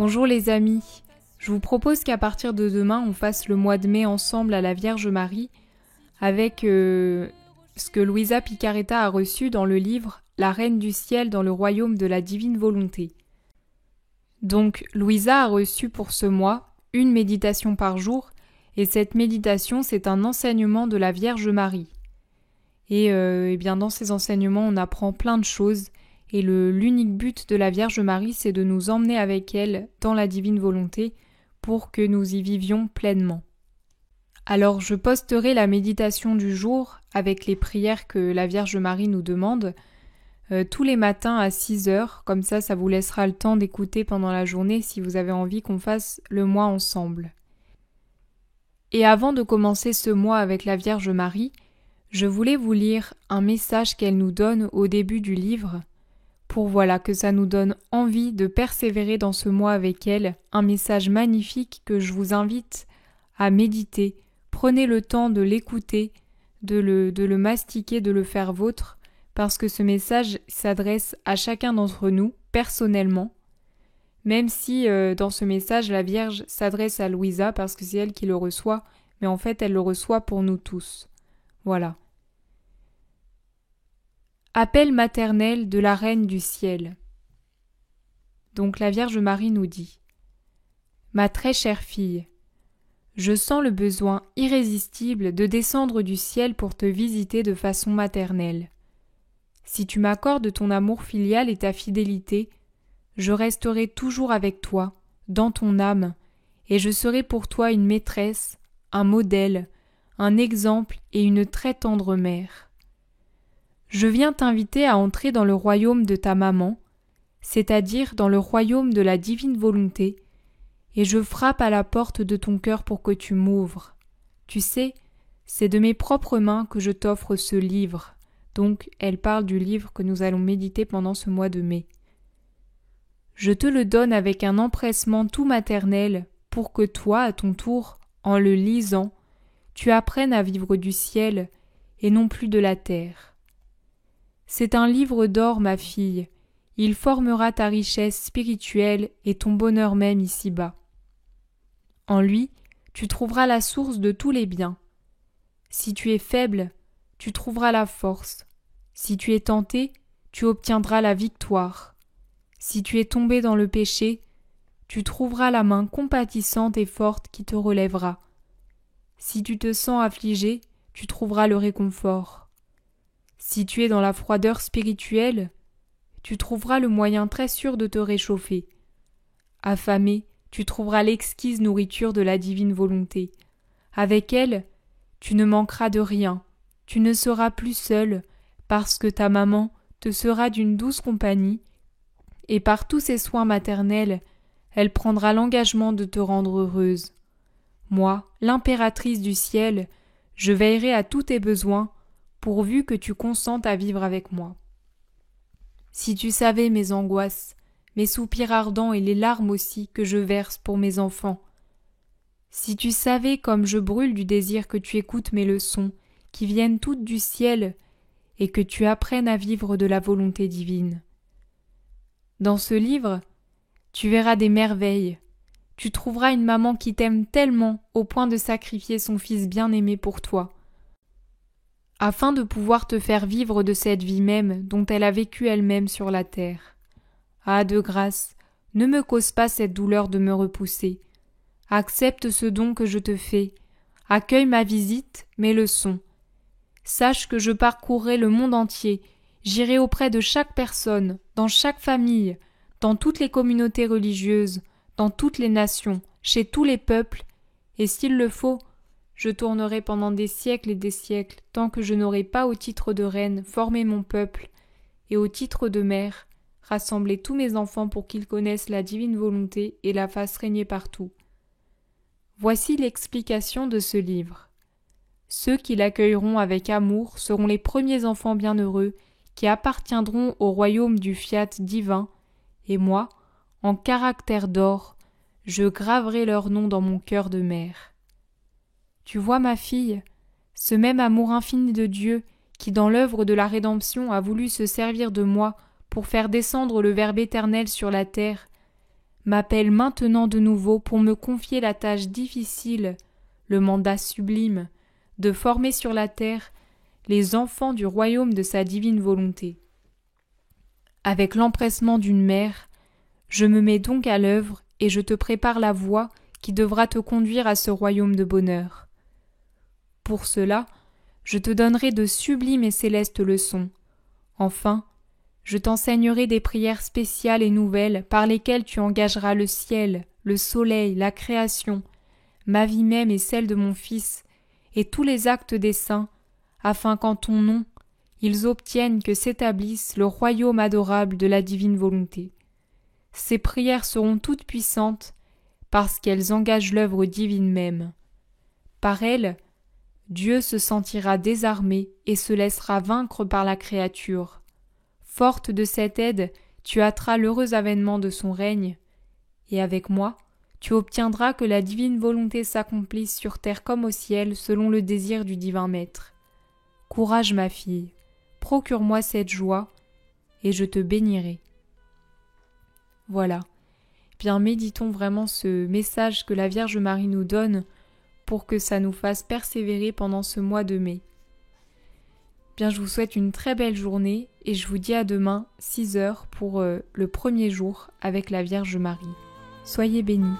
Bonjour les amis, je vous propose qu'à partir de demain, on fasse le mois de mai ensemble à la Vierge Marie avec ce que Luisa Picaretta a reçu dans le livre La Reine du Ciel dans le royaume de la divine volonté. Donc Luisa a reçu pour ce mois une méditation par jour et cette méditation c'est un enseignement de la Vierge Marie. Et bien dans ces enseignements on apprend plein de choses et l'unique but de la Vierge Marie c'est de nous emmener avec elle dans la divine volonté pour que nous y vivions pleinement. Alors je posterai la méditation du jour avec les prières que la Vierge Marie nous demande tous les matins à 6h, comme ça vous laissera le temps d'écouter pendant la journée si vous avez envie qu'on fasse le mois ensemble. Et avant de commencer ce mois avec la Vierge Marie, je voulais vous lire un message qu'elle nous donne au début du livre, pour que ça nous donne envie de persévérer dans ce mois avec elle, un message magnifique que je vous invite à méditer. Prenez le temps de l'écouter, de le mastiquer, de le faire vôtre, parce que ce message s'adresse à chacun d'entre nous, personnellement, même si dans ce message la Vierge s'adresse à Luisa parce que c'est elle qui le reçoit, mais en fait elle le reçoit pour nous tous. Voilà. Appel maternel de la Reine du Ciel. Donc la Vierge Marie nous dit « Ma très chère fille, je sens le besoin irrésistible de descendre du ciel pour te visiter de façon maternelle. Si tu m'accordes ton amour filial et ta fidélité, je resterai toujours avec toi, dans ton âme, et je serai pour toi une maîtresse, un modèle, un exemple et une très tendre mère. Je viens t'inviter à entrer dans le royaume de ta maman, c'est-à-dire dans le royaume de la divine volonté, et je frappe à la porte de ton cœur pour que tu m'ouvres. Tu sais, c'est de mes propres mains que je t'offre ce livre. » Donc, elle parle du livre que nous allons méditer pendant ce mois de mai. Je te le donne avec un empressement tout maternel pour que toi, à ton tour, en le lisant, tu apprennes à vivre du ciel et non plus de la terre. C'est un livre d'or, ma fille. Il formera ta richesse spirituelle et ton bonheur même ici-bas. En lui, tu trouveras la source de tous les biens. Si tu es faible, tu trouveras la force. Si tu es tenté, tu obtiendras la victoire. Si tu es tombé dans le péché, tu trouveras la main compatissante et forte qui te relèvera. Si tu te sens affligé, tu trouveras le réconfort. Si tu es dans la froideur spirituelle, tu trouveras le moyen très sûr de te réchauffer. Affamé, tu trouveras l'exquise nourriture de la divine volonté. Avec elle, tu ne manqueras de rien, tu ne seras plus seul, parce que ta maman te sera d'une douce compagnie, et par tous ses soins maternels, elle prendra l'engagement de te rendre heureuse. Moi, l'impératrice du ciel, je veillerai à tous tes besoins, pourvu que tu consentes à vivre avec moi. Si tu savais mes angoisses, mes soupirs ardents et les larmes aussi que je verse pour mes enfants, si tu savais comme je brûle du désir que tu écoutes mes leçons, qui viennent toutes du ciel, et que tu apprennes à vivre de la volonté divine. Dans ce livre, tu verras des merveilles. Tu trouveras une maman qui t'aime tellement au point de sacrifier son fils bien-aimé pour toi, afin de pouvoir te faire vivre de cette vie même dont elle a vécu elle-même sur la terre. Ah, de grâce, ne me cause pas cette douleur de me repousser. Accepte ce don que je te fais, accueille ma visite, mes leçons. Sache que je parcourrai le monde entier, j'irai auprès de chaque personne, dans chaque famille, dans toutes les communautés religieuses, dans toutes les nations, chez tous les peuples, et s'il le faut, je tournerai pendant des siècles et des siècles, tant que je n'aurai pas au titre de reine formé mon peuple, et au titre de mère, rassemblé tous mes enfants pour qu'ils connaissent la divine volonté et la fassent régner partout. Voici l'explication de ce livre. Ceux qui l'accueilleront avec amour seront les premiers enfants bienheureux qui appartiendront au royaume du fiat divin, et moi, en caractère d'or, je graverai leur nom dans mon cœur de mère. Tu vois, ma fille, ce même amour infini de Dieu qui, dans l'œuvre de la rédemption, a voulu se servir de moi pour faire descendre le Verbe éternel sur la terre, m'appelle maintenant de nouveau pour me confier la tâche difficile, le mandat sublime, de former sur la terre les enfants du royaume de sa divine volonté. Avec l'empressement d'une mère, je me mets donc à l'œuvre et je te prépare la voie qui devra te conduire à ce royaume de bonheur. Pour cela, je te donnerai de sublimes et célestes leçons. Enfin, je t'enseignerai des prières spéciales et nouvelles par lesquelles tu engageras le ciel, le soleil, la création, ma vie même et celle de mon Fils, et tous les actes des saints, afin qu'en ton nom, ils obtiennent que s'établisse le royaume adorable de la divine volonté. Ces prières seront toutes puissantes, parce qu'elles engagent l'œuvre divine même. Par elles, Dieu se sentira désarmé et se laissera vaincre par la créature. Forte de cette aide, tu hâteras l'heureux avènement de son règne, et avec moi, tu obtiendras que la divine volonté s'accomplisse sur terre comme au ciel selon le désir du divin Maître. Courage, ma fille, procure-moi cette joie, et je te bénirai. Voilà. Bien, méditons vraiment ce message que la Vierge Marie nous donne pour que ça nous fasse persévérer pendant ce mois de mai. Bien, je vous souhaite une très belle journée et je vous dis à demain, 6h, pour le premier jour avec la Vierge Marie. Soyez bénis.